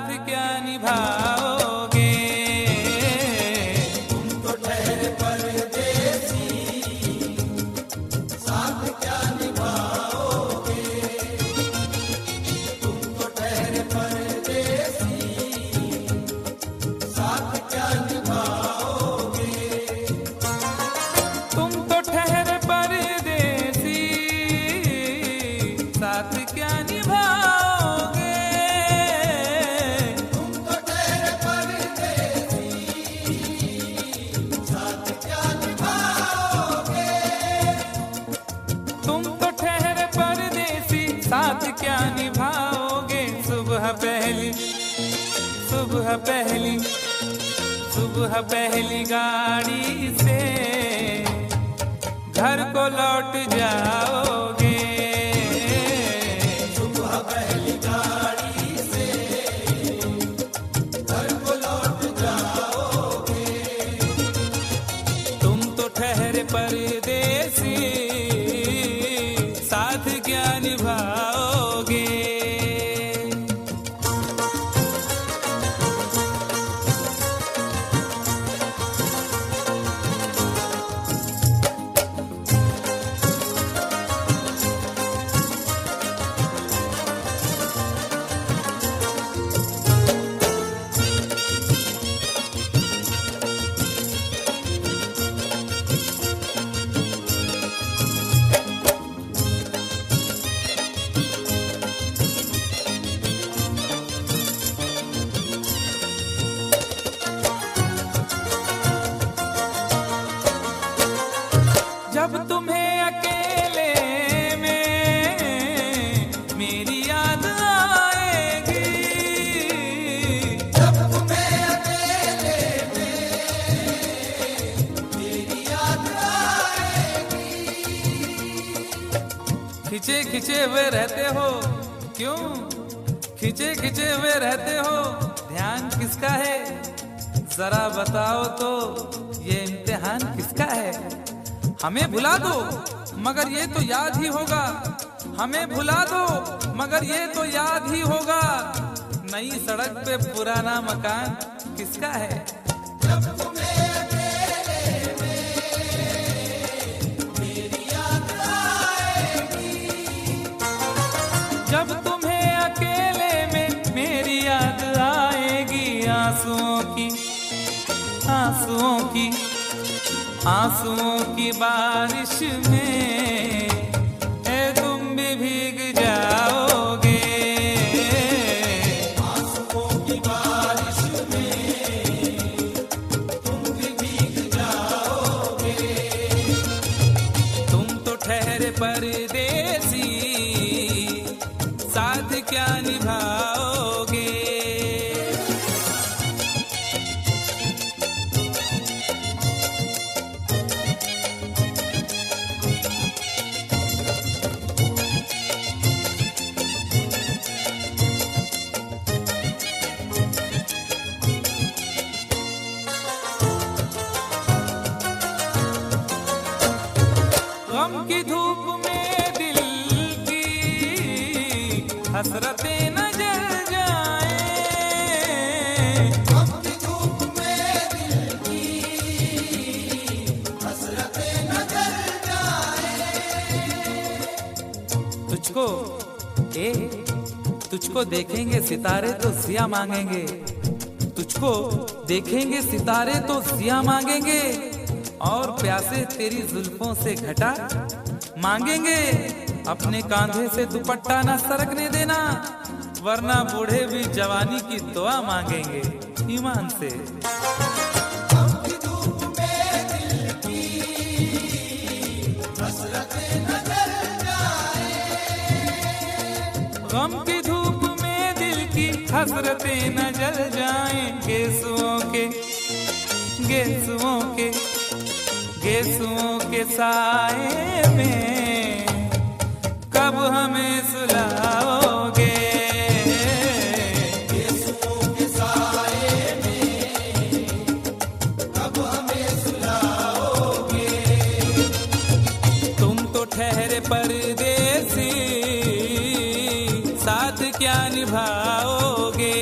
साथ क्या निभाओगे? तुम तो ठहरे परदेसी, साथ क्या निभाओगे? तुम तो ठहरे परदेसी, साथ क्या निभाओगे? तुम तो ठहरे परदेसी, साथ क्या निभाओगे? तुम तो ठहरे परदेसी, साथ क्या निभाओगे? तुम तो ठहरे परदेसी, साथ क्या निभाओगे? सुबह पहली, सुबह पहली, सुबह पहली गाड़ी से घर को लौट जाओगे। सुबह पहली गाड़ी से घर को लौट जाओगे। तुम तो ठहरे परदेसी, साथ क्या निभाओगे? जब तुम्हें अकेले में मेरी याद आएगी, जब तुम्हें अकेले में मेरी याद आएगी। खिंचे खिंचे हुए रहते हो क्यों? खिंचे खिंचे हुए रहते हो, ध्यान किसका है? जरा बताओ तो, ये इम्तिहान किसका है? हमें भुला दो मगर ये तो याद ही होगा, हमें भुला दो मगर ये तो याद ही होगा। नई सड़क पे पुराना मकान किसका है? जब तुम्हें अकेले में मेरी याद आएगी। जब तुम्हें अकेले में मेरी याद आएगी, आंसुओं की, आंसुओं की, आंसुओं की बारिश में तुम भी भीग जाओगे। आंसुओं की बारिश में तुम भी भीग जाओगे। तुम तो ठहरे परदेसी, साथ क्या निभाओगे? गम की धूप में दिल की हसरतें न जल जाए। गम की धूप में दिल की हसरतें न जल जाए। तुझको तुझको देखेंगे सितारे तो जिया मांगेंगे, तुझको देखेंगे सितारे तो जिया मांगेंगे, और प्यासे तेरी जुल्फों से घटा मांगेंगे। अपने कांधे से दुपट्टा ना सरकने देना, वरना बूढ़े भी जवानी की दुआ मांगेंगे ईमान से। गम की धूप में दिल की हसरतें न जल जाए। गम की धूप में दिल की हसरतें न जल जाएं। गेसुओं के, गेसुओं के, गेसुओं के साए में कब हमें सुलाओगे? गेसुओं के साए में कब हमें सुलाओगे? तुम तो ठहरे परदेसी, साथ क्या निभाओगे?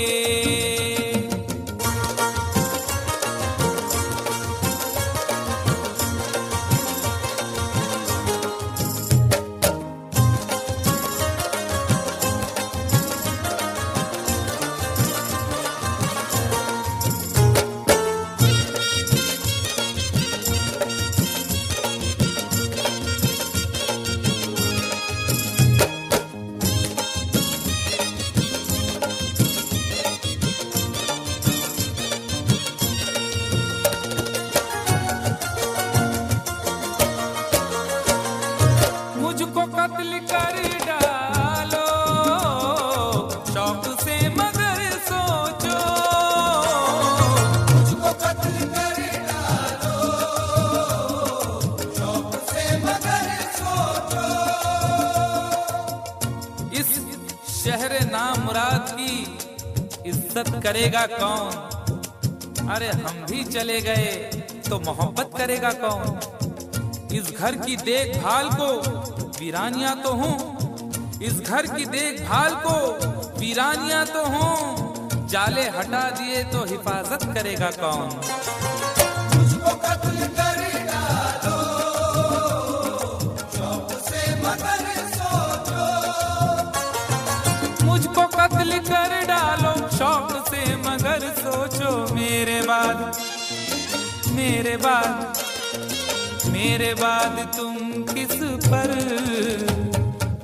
इज्जत करेगा कौन? अरे हम भी चले गए तो मोहब्बत करेगा कौन? इस घर की देखभाल को वीरानियां तो हूँ, इस घर की देखभाल को वीरानियां तो हूँ, जाले हटा दिए तो हिफाजत करेगा कौन? मुझको कत्ल कर डालो शौक से मगर सोचो, मुझको कत्ल कर डालो शौक से मगर सोचो, मेरे बाद मेरे बाद मेरे बाद तुम किस पर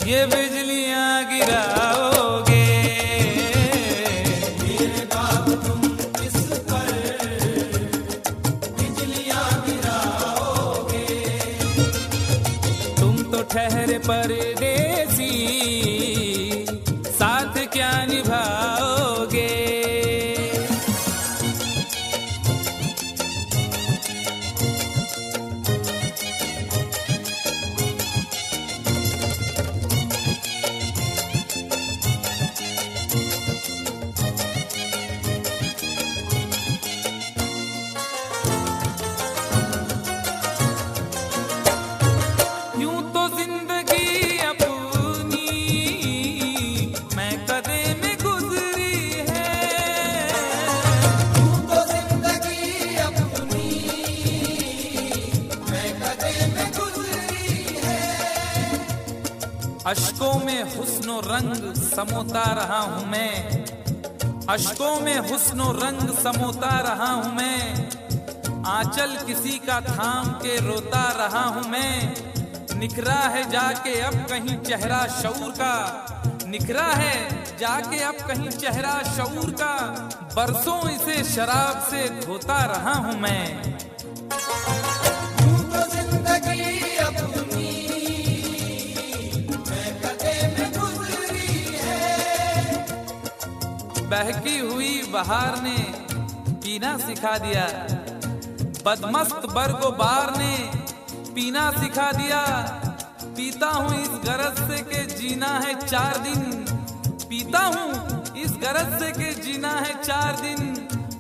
ये बिजलियां गिराओगे? मेरे बाद तुम किस पर बिजलियां गिराओगे? तुम तो ठहरे परदेसी, साथ क्या निभाओगे? यूं तो जिंदगी अपनी मैं कदे में गुजरी है, तू तो जिंदगी अपनी मैं कदे में गुजरी है। अश्कों में हुस्नो रंग समोता रहा हूं मैं, अश्कों में हुस्नो रंग समोता रहा हूं मैं, आंचल किसी का थाम के रोता रहा हूं मैं। निखरा है जाके अब कहीं चेहरा शऊर का, निखरा है जाके अब कहीं चेहरा शऊर का, बरसों इसे शराब से धोता रहा हूं मैं। तू तो जिंदगी अपनी मैं कदे में गुजरी है। बहकी हुई बहार ने पीना सिखा दिया, बदमस्त बरगोबार ने पीना सिखा दिया। पीता हूँ इस गरज से के जीना है 4 दिन, पीता हूँ इस गरज से के जीना है 4 दिन,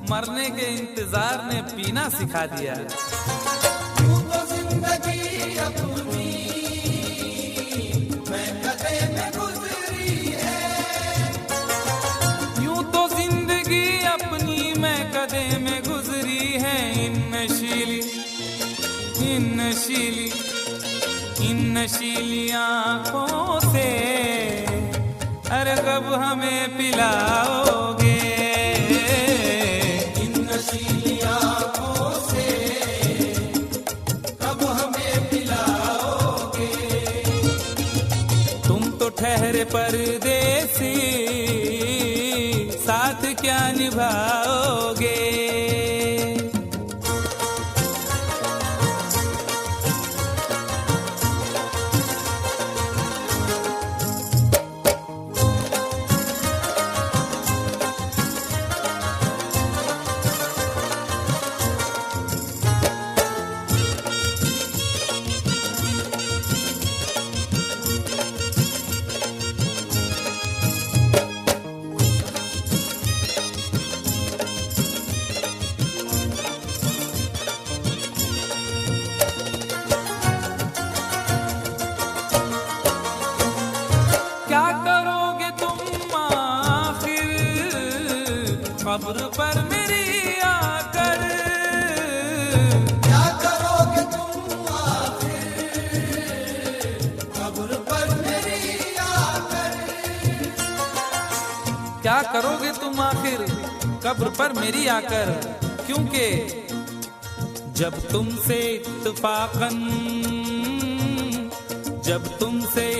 मरने के इंतजार ने पीना सिखा दिया। तू तो जिंदगी अपनी मैं कदे में गुजरी है। यूं तो जिंदगी अपनी मैं कदे में गुजरी है। इन नशीली आंखों से अरे कब हमें पिलाओगे? इन नशीली आंखों से कब हमें पिलाओगे? तुम तो ठहरे परदेसी, साथ क्या निभाओगे? कब्र पर मेरी आकर, क्या करोगे तुम आखिर कब्र पर मेरी आकर? क्या करोगे तुम आखिर कब्र पर मेरी आकर? क्योंकि जब तुमसे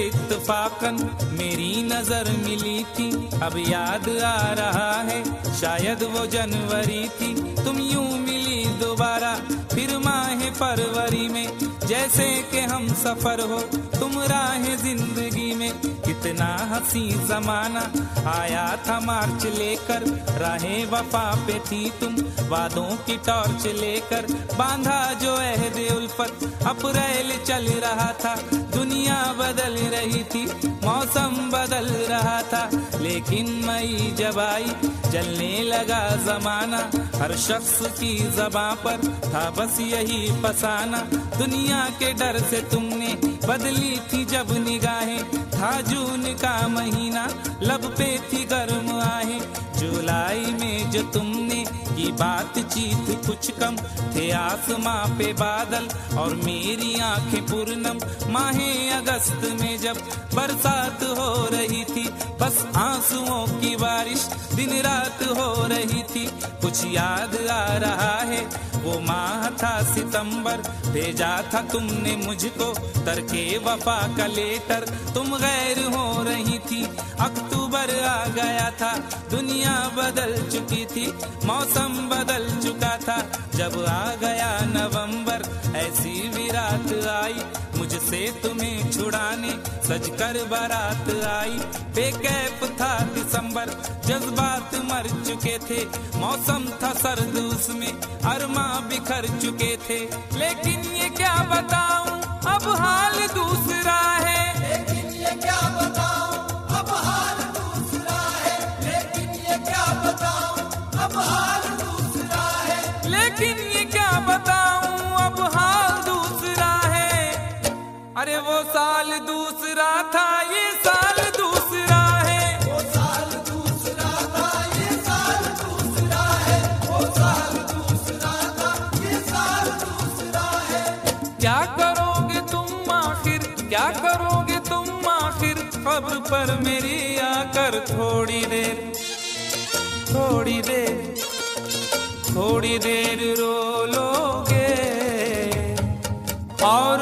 इत्तफाकन मेरी नजर मिली थी, अब याद आ रहा है शायद वो जनवरी थी। तुम यूं मिली दोबारा फिर माह फरवरी में, जैसे कि हम सफर हो तुम राह जिंदगी में। कितना हंसी जमाना आया था मार्च लेकर, राहे वफा पे थी तुम वादों की टॉर्च लेकर। बांधा जो अहद उल्फत अप्रैल चल रहा था, दुनिया बदल रही थी मौसम बदल रहा था। लेकिन मई जब आई जलने लगा जमाना, हर शख्स की ज़बां पर था बस यही फसाना। दुनिया के डर से तुमने बदली थी जब निगाहें, था जून का महीना लब पे थी गर्म आहें। जुलाई में जो तुमने की बातचीत कुछ कम थे आसमां पे बादल और मेरी आंखें पूर्णम। माहे अगस्त में जब बरसात हो रही थी, बस आंसुओं की बारिश दिन रात हो रही थी। कुछ याद आ रहा है वो माह था सितंबर, भेजा था तुमने मुझको तरके वफा का लेटर। तुम गैर हो रही थी, अक्टूबर आ गया था, दुनिया बदल चुकी थी, मौसम बदल चुका था। जब आ गया नवंबर ऐसी विरात आई, मुझसे तुम्हें छुड़ाने सजकर बारात आई। बेकैफ था दिसंबर, जज्बात मर चुके थे, मौसम था सर्द उसमें अरमा बिखर चुके थे। लेकिन ये क्या बताऊं अब हाल दूसरा है, लेकिन ये क्या बताऊं अब हाल दूसरा है, लेकिन ये क्या बताऊं अब हाल दूसरा है, लेकिन ये क्या बताऊं अब हाल दूसरा है। अरे वो साल दूसरा था ये साल दूसरा है, वो साल दूसरा था ये साल दूसरा है, वो साल दूसरा था ये साल दूसरा है। क्या करोगे तुम आखिर, क्या करोगे तुम आखिर, खबर पर मेरी आकर थोड़ी देर, थोड़ी देर, थोड़ी देर रो लोगे और